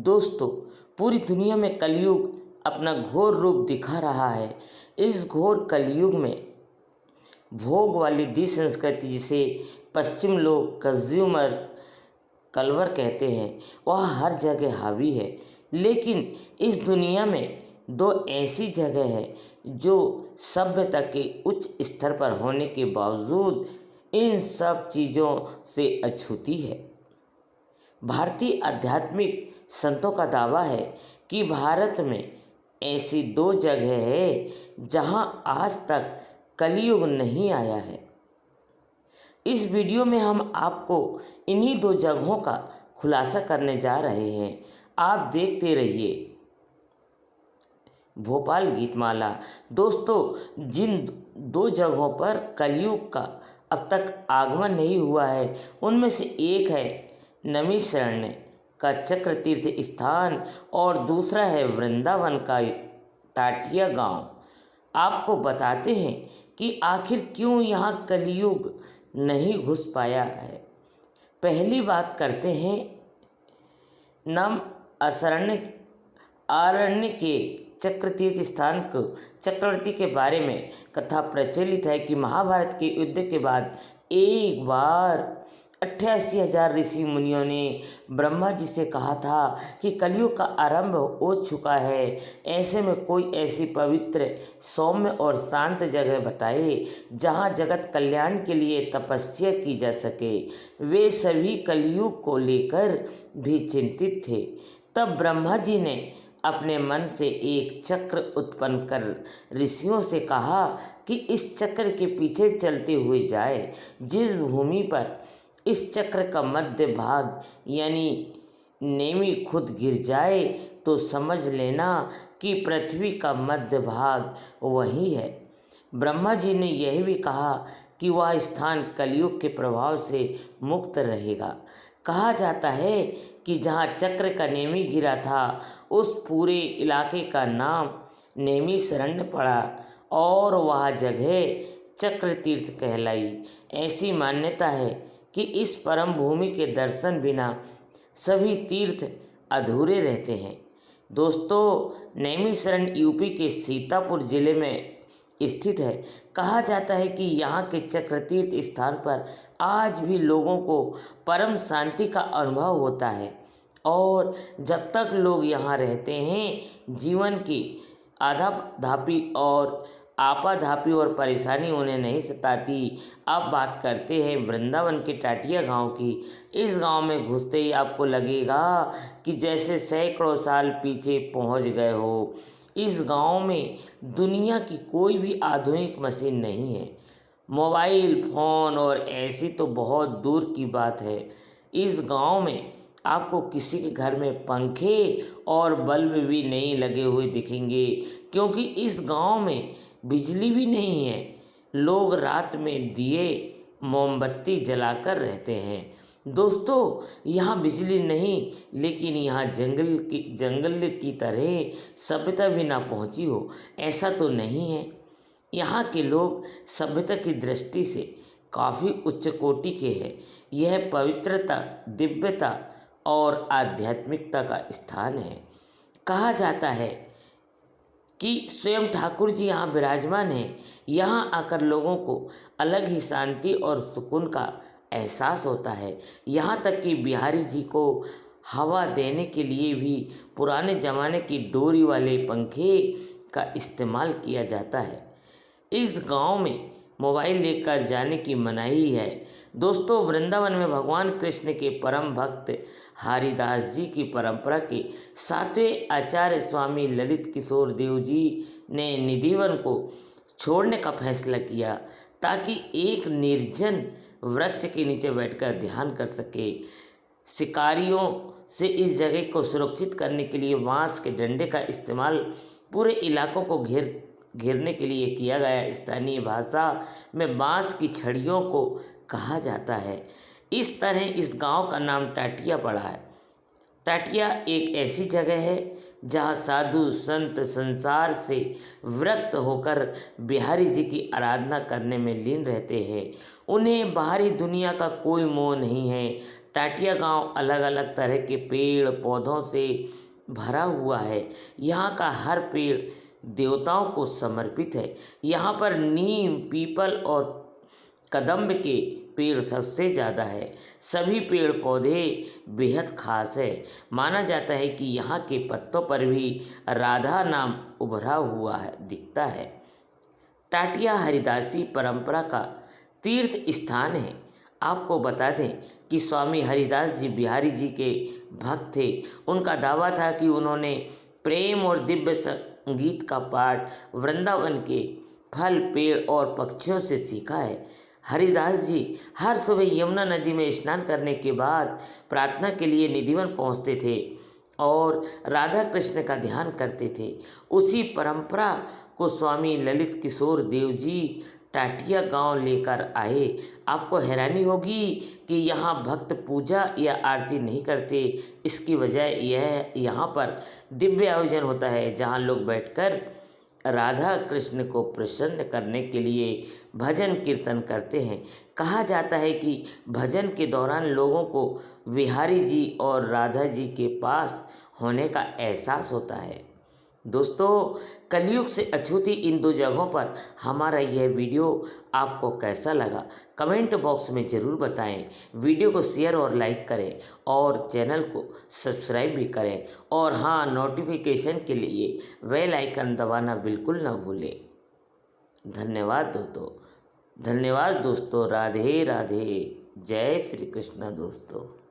दोस्तों, पूरी दुनिया में कलयुग अपना घोर रूप दिखा रहा है। इस घोर कलयुग में भोग वाली दी संस्कृति, जिसे पश्चिम लोग कंज्यूमर कल्चर कहते हैं, वह हर जगह हावी है। लेकिन इस दुनिया में दो ऐसी जगह है जो सभ्यता के उच्च स्तर पर होने के बावजूद इन सब चीज़ों से अछूती है। भारतीय आध्यात्मिक संतों का दावा है कि भारत में ऐसी दो जगह है जहां आज तक कलयुग नहीं आया है। इस वीडियो में हम आपको इन्हीं दो जगहों का खुलासा करने जा रहे हैं। आप देखते रहिए। भोपाल गीतमाला। दोस्तों, जिन दो जगहों पर कलयुग का अब तक आगमन नहीं हुआ है, उनमें से एक है नैमिषारण्य का चक्र तीर्थ स्थान और दूसरा है वृंदावन का टाटिया गांव। आपको बताते हैं कि आखिर क्यों यहाँ कलयुग नहीं घुस पाया है। पहली बात करते हैं नैमिषारण्य के चक्रतीर्थ स्थान को चक्रवर्ती के बारे में कथा प्रचलित है कि महाभारत के युद्ध के बाद एक बार 88,000 ऋषि मुनियों ने ब्रह्मा जी से कहा था कि कलयुग का आरंभ हो चुका है, ऐसे में कोई ऐसी पवित्र, सौम्य और शांत जगह बताए जहां जगत कल्याण के लिए तपस्या की जा सके। वे सभी कलयुग को लेकर भी चिंतित थे। तब ब्रह्मा जी ने अपने मन से एक चक्र उत्पन्न कर ऋषियों से कहा कि इस चक्र के पीछे चलते हुए जाए। जिस भूमि पर इस चक्र का मध्य भाग यानी नेमी खुद गिर जाए तो समझ लेना कि पृथ्वी का मध्य भाग वही है। ब्रह्मा जी ने यह भी कहा कि वह स्थान कलयुग के प्रभाव से मुक्त रहेगा। कहा जाता है कि जहाँ चक्र का नेमी गिरा था, उस पूरे इलाके का नाम नैमिषारण्य पड़ा और वह जगह चक्र तीर्थ कहलाई। ऐसी मान्यता है कि इस परम भूमि के दर्शन बिना सभी तीर्थ अधूरे रहते हैं। दोस्तों, नैमिषारण्य यूपी के सीतापुर जिले में स्थित है। कहा जाता है कि यहाँ के चक्रतीर्थ स्थान पर आज भी लोगों को परम शांति का अनुभव होता है और जब तक लोग यहाँ रहते हैं, जीवन की आपाधापी और परेशानी उन्हें नहीं सताती। अब बात करते हैं वृंदावन के टाटिया गांव की। इस गांव में घुसते ही आपको लगेगा कि जैसे सैकड़ों साल पीछे पहुंच गए हो। इस गांव में दुनिया की कोई भी आधुनिक मशीन नहीं है। मोबाइल फ़ोन और ऐसी तो बहुत दूर की बात है। इस गांव में आपको किसी के घर में पंखे और बल्ब भी नहीं लगे हुए दिखेंगे, क्योंकि इस गांव में बिजली भी नहीं है। लोग रात में दिए मोमबत्ती जलाकर रहते हैं। दोस्तों, यहाँ बिजली नहीं, लेकिन यहाँ जंगल की तरह सभ्यता भी ना पहुँची हो, ऐसा तो नहीं है। यहाँ के लोग सभ्यता की दृष्टि से काफ़ी उच्च कोटि के हैं। यह पवित्रता, दिव्यता और आध्यात्मिकता का स्थान है। कहा जाता है कि स्वयं ठाकुर जी यहाँ विराजमान हैं। यहाँ आकर लोगों को अलग ही शांति और सुकून का एहसास होता है। यहाँ तक कि बिहारी जी को हवा देने के लिए भी पुराने ज़माने की डोरी वाले पंखे का इस्तेमाल किया जाता है। इस गांव में मोबाइल लेकर जाने की मनाही है। दोस्तों, वृंदावन में भगवान कृष्ण के परम भक्त हरिदास जी की परंपरा के 7वें आचार्य स्वामी ललित किशोर देव जी ने निधिवन को छोड़ने का फैसला किया ताकि एक निर्जन वृक्ष के नीचे बैठकर ध्यान कर सके। शिकारियों से इस जगह को सुरक्षित करने के लिए बांस के डंडे का इस्तेमाल पूरे इलाकों को घेरने के लिए किया गया। स्थानीय भाषा में बांस की छड़ियों को कहा जाता है। इस तरह इस गांव का नाम टाटिया पड़ा है। टाटिया एक ऐसी जगह है जहां साधु संत संसार से विरक्त होकर बिहारी जी की आराधना करने में लीन रहते हैं। उन्हें बाहरी दुनिया का कोई मोह नहीं है। टाटिया गांव अलग अलग तरह के पेड़ पौधों से भरा हुआ है। यहाँ का हर पेड़ देवताओं को समर्पित है। यहाँ पर नीम, पीपल और कदम्ब के पेड़ सबसे ज़्यादा है। सभी पेड़ पौधे बेहद खास है। माना जाता है कि यहाँ के पत्तों पर भी राधा नाम उभरा हुआ है दिखता है। टाटिया हरिदासी परंपरा का तीर्थ स्थान है। आपको बता दें कि स्वामी हरिदास जी बिहारी जी के भक्त थे। उनका दावा था कि उन्होंने प्रेम और दिव्य संगीत का पाठ वृंदावन के फल, पेड़ और पक्षियों से सीखा है। हरिदास जी हर सुबह यमुना नदी में स्नान करने के बाद प्रार्थना के लिए निधिवन पहुँचते थे और राधा कृष्ण का ध्यान करते थे। उसी परंपरा को स्वामी ललित किशोर देव जी टाटिया गांव लेकर आए। आपको हैरानी होगी कि यहाँ भक्त पूजा या आरती नहीं करते। इसकी वजह यह यहाँ पर दिव्य आयोजन होता है जहाँ लोग बैठकर राधा कृष्ण को प्रसन्न करने के लिए भजन कीर्तन करते हैं। कहा जाता है कि भजन के दौरान लोगों को बिहारी जी और राधा जी के पास होने का एहसास होता है। दोस्तों, कलयुग से अछूती इन दो जगहों पर हमारा यह वीडियो आपको कैसा लगा कमेंट बॉक्स में ज़रूर बताएं। वीडियो को शेयर और लाइक करें और चैनल को सब्सक्राइब भी करें और हाँ, नोटिफिकेशन के लिए बेल आइकन दबाना बिल्कुल ना भूलें। धन्यवाद दोस्तों। राधे राधे। जय श्री कृष्ण दोस्तों।